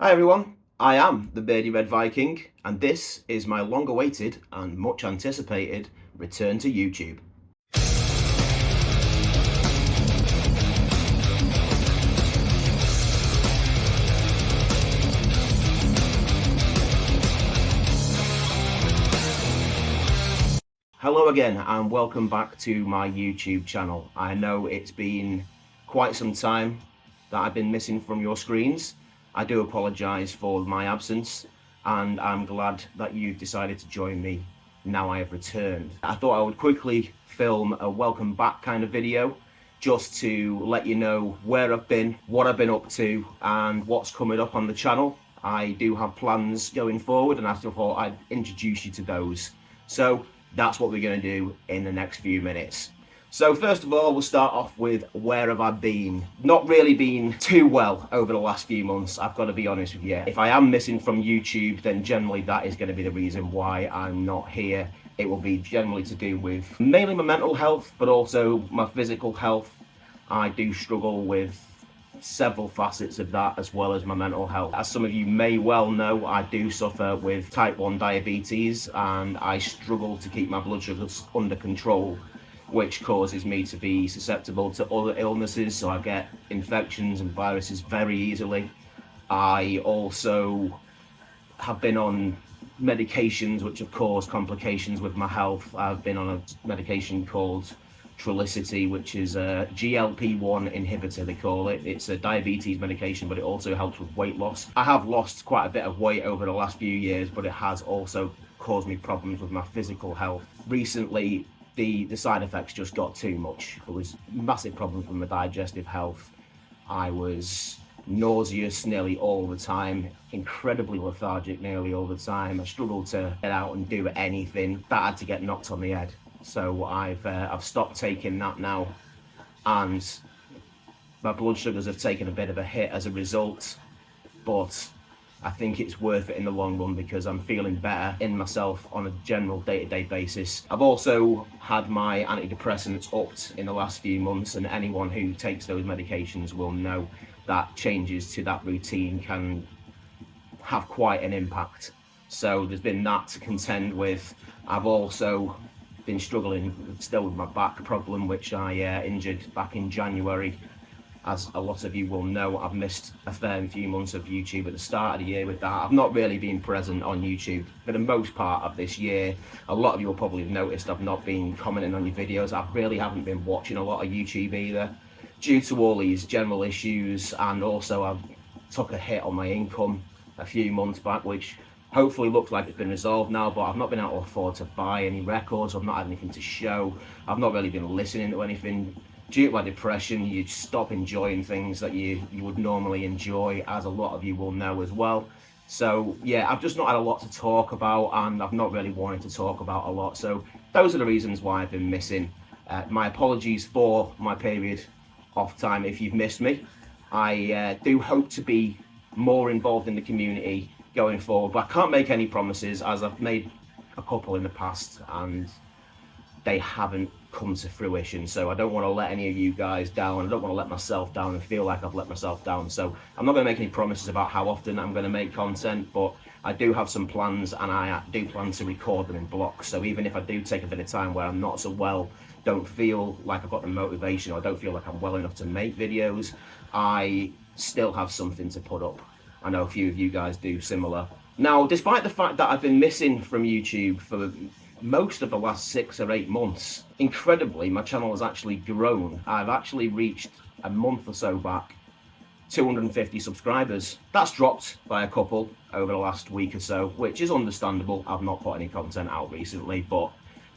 Hi everyone, I am the Beardy Red Viking, and this is my long awaited and much anticipated return to YouTube. Hello again and welcome back to my YouTube channel. I know it's been quite some time that I've been missing from your screens. I do apologise for my absence and I'm glad that you've decided to join me now I have returned. I thought I would quickly film a welcome back kind of video just to let you know where I've been, what I've been up to and what's coming up on the channel. I do have plans going forward and I thought I'd introduce you to those. So that's what we're going to do in the next few minutes. So first of all, we'll start off with where have I been? Not really been too well over the last few months, I've got to be honest with you. If I am missing from YouTube, then generally that is going to be the reason why I'm not here. It will be generally to do with mainly my mental health, but also my physical health. I do struggle with several facets of that as well as my mental health. As some of you may well know, I do suffer with type 1 diabetes and I struggle to keep my blood sugars under control, which causes me to be susceptible to other illnesses, so I get infections and viruses very easily. I also have been on medications which have caused complications with my health. I've been on a medication called Trulicity, which is a GLP-1 inhibitor, they call it. It's a diabetes medication, but it also helps with weight loss. I have lost quite a bit of weight over the last few years, but it has also caused me problems with my physical health. Recently, the side effects just got too much. There was massive problems with my digestive health. I was nauseous nearly all the time, incredibly lethargic nearly all the time. I struggled to get out and do anything. That had to get knocked on the head. So I've stopped taking that now, and my blood sugars have taken a bit of a hit as a result, but I think it's worth it in the long run because I'm feeling better in myself on a general day-to-day basis. I've also had my antidepressants upped in the last few months, and anyone who takes those medications will know that changes to that routine can have quite an impact. So there's been that to contend with. I've also been struggling still with my back problem, which I injured back in January. As a lot of you will know, I've missed a fair few months of YouTube at the start of the year with that. I've not really been present on YouTube for the most part of this year. A lot of you will probably have noticed I've not been commenting on your videos. I really haven't been watching a lot of YouTube either, due to all these general issues, and also I've took a hit on my income a few months back, which hopefully looks like it's been resolved now, but I've not been able to afford to buy any records. I've not had anything to show. I've not really been listening to anything. Due to my depression, you stop enjoying things that you would normally enjoy, as a lot of you will know as well. So yeah, I've just not had a lot to talk about, and I've not really wanted to talk about a lot. So those are the reasons why I've been missing. My apologies for my period off time if you've missed me. I do hope to be more involved in the community going forward, but I can't make any promises, as I've made a couple in the past and they haven't come to fruition. So I don't want to let any of you guys down. I don't want to let myself down and feel like I've let myself down. So I'm not going to make any promises about how often I'm going to make content, but I do have some plans and I do plan to record them in blocks. So even if I do take a bit of time where I'm not so well, don't feel like I've got the motivation, or I don't feel like I'm well enough to make videos, I still have something to put up. I know a few of you guys do similar. Now, despite the fact that I've been missing from YouTube for most of the last 6 or 8 months, incredibly, my channel has actually grown. I've actually reached, a month or so back, 250 subscribers. That's dropped by a couple over the last week or so, which is understandable. I've not put any content out recently, but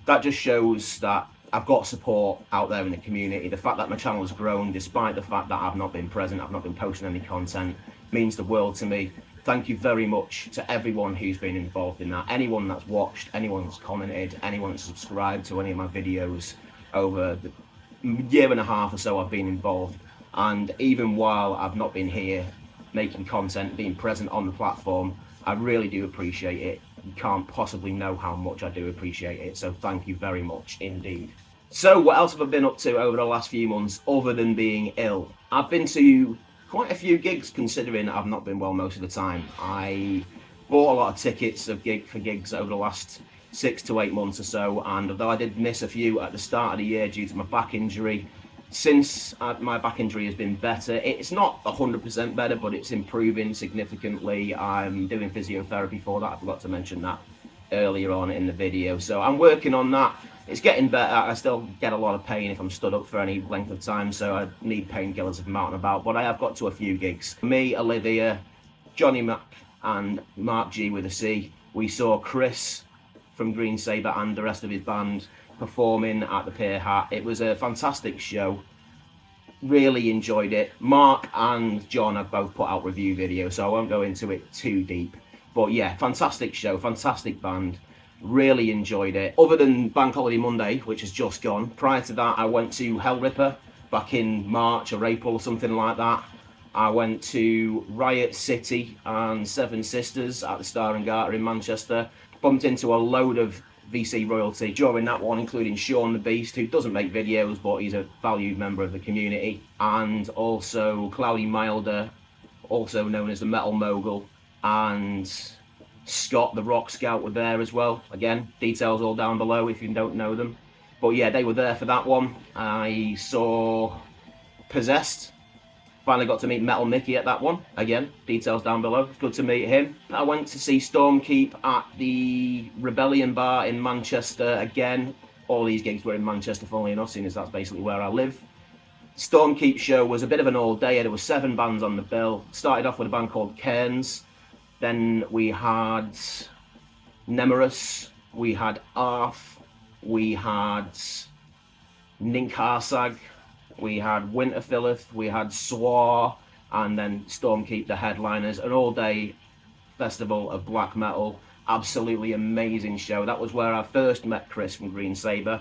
that just shows that I've got support out there in the community. The fact that my channel has grown, despite the fact that I've not been present, I've not been posting any content, means the world to me. Thank you very much to everyone who's been involved in that. Anyone that's watched, anyone that's commented, anyone that's subscribed to any of my videos over the year and a half or so I've been involved. And even while I've not been here making content, being present on the platform, I really do appreciate it. You can't possibly know how much I do appreciate it. So thank you very much indeed. So what else have I been up to over the last few months other than being ill? I've been to quite a few gigs considering I've not been well most of the time. I bought a lot of tickets for gigs over the last 6 to 8 months or so, and although I did miss a few at the start of the year due to my back injury, since my back injury has been better. It's not 100% better, but it's improving significantly. I'm doing physiotherapy for that. I forgot to mention that earlier on in the video. So I'm working on that. It's getting better. I still get a lot of pain if I'm stood up for any length of time, so I need painkillers if I'm out and about. But I have got to a few gigs. Me, Olivia, Johnny Mac, and Mark G with a C. We saw Chris from Green Saber and the rest of his band performing at the Pier Hat. It was a fantastic show. Really enjoyed it. Mark and John have both put out review videos, so I won't go into it too deep. But yeah, fantastic show, fantastic band. Really enjoyed it. Other than Bank Holiday Monday, which has just gone, prior to that I went to Hell Ripper back in March or April or something like that. I went to Riot City and Seven Sisters at the Star and Garter in Manchester. Bumped into a load of VC royalty during that one, including Sean the Beast, who doesn't make videos, but he's a valued member of the community, and also Cloudy Milder, also known as the Metal Mogul, and Scott the Rock Scout were there as well. Again, details all down below if you don't know them. But yeah, they were there for that one. I saw Possessed. Finally got to meet Metal Mickey at that one. Again, details down below. Good to meet him. I went to see Stormkeep at the Rebellion Bar in Manchester. Again, all these gigs were in Manchester, funnily enough, seeing as that's basically where I live. Stormkeep show was a bit of an all-dayer. There were 7 bands on the bill. Started off with a band called Cairns. Then we had Nemorous. We had Arth. We had Ninkharsag. We had Winterfilleth, we had Swar, and then Stormkeep, the headliners. An all-day festival of black metal. Absolutely amazing show. That was where I first met Chris from Green Saber.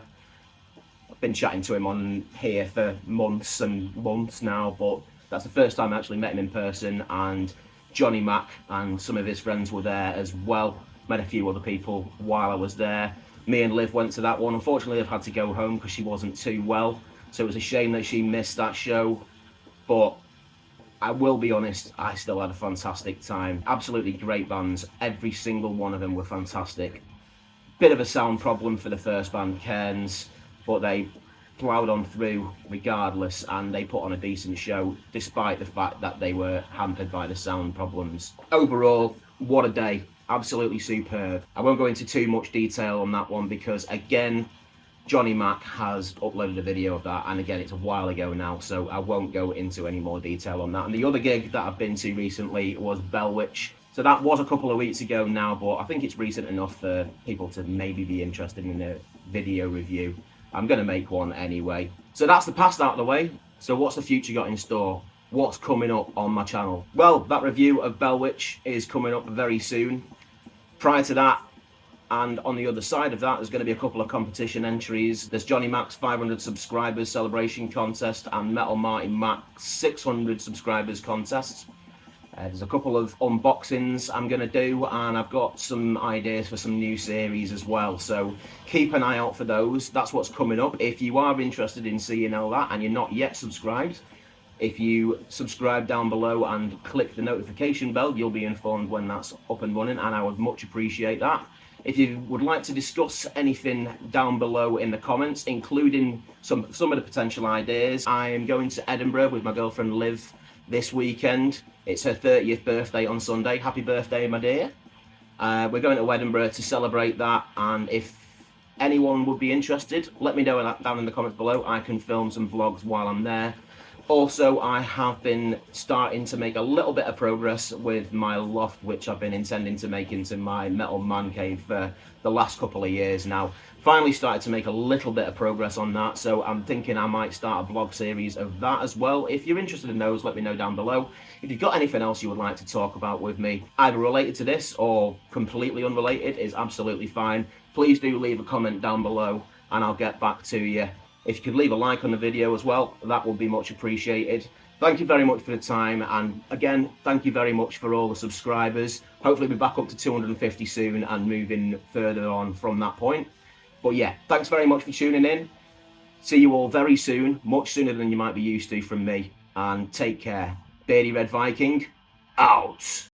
I've been chatting to him on here for months and months now, but that's the first time I actually met him in person. And Johnny Mac and some of his friends were there as well. Met a few other people while I was there. Me and Liv went to that one. Unfortunately, Liv had to go home because she wasn't too well. So it was a shame that she missed that show, but I will be honest, I still had a fantastic time. Absolutely great bands, every single one of them were fantastic. Bit of a sound problem for the first band, Cairns, but they ploughed on through regardless, and they put on a decent show despite the fact that they were hampered by the sound problems. Overall, what a day, absolutely superb. I won't go into too much detail on that one because, again, Johnny Mac has uploaded a video of that, and again, it's a while ago now, so I won't go into any more detail on that. And the other gig that I've been to recently was Bellwitch. So that was a couple of weeks ago now, but I think it's recent enough for people to maybe be interested in a video review. I'm going to make one anyway. So that's the past out of the way. So what's the future got in store? What's coming up on my channel? Well, that review of Bellwitch is coming up very soon. Prior to that, and on the other side of that, there's going to be a couple of competition entries. There's Johnny Mac's 500 subscribers celebration contest and Metal Martin Mac's 600 subscribers contest. There's a couple of unboxings I'm going to do, and I've got some ideas for some new series as well. So keep an eye out for those. That's what's coming up. If you are interested in seeing all that and you're not yet subscribed, if you subscribe down below and click the notification bell, you'll be informed when that's up and running, and I would much appreciate that. If you would like to discuss anything down below in the comments, including some of the potential ideas, I am going to Edinburgh with my girlfriend Liv this weekend. It's her 30th birthday on Sunday. Happy birthday, my dear. We're going to Edinburgh to celebrate that, and if anyone would be interested, let me know down in the comments below. I can film some vlogs while I'm there. Also, I have been starting to make a little bit of progress with my loft, which I've been intending to make into my metal man cave for the last couple of years now. Finally started to make a little bit of progress on that, so I'm thinking I might start a vlog series of that as well. If you're interested in those, let me know down below. If you've got anything else you would like to talk about with me, either related to this or completely unrelated, is absolutely fine. Please do leave a comment down below and I'll get back to you. If you could leave a like on the video as well, that would be much appreciated. Thank you very much for the time, and again, thank you very much for all the subscribers. Hopefully we'll be back up to 250 soon and moving further on from that point. But yeah, thanks very much for tuning in. See you all very soon, much sooner than you might be used to from me, and take care. Beardy Red Viking, out.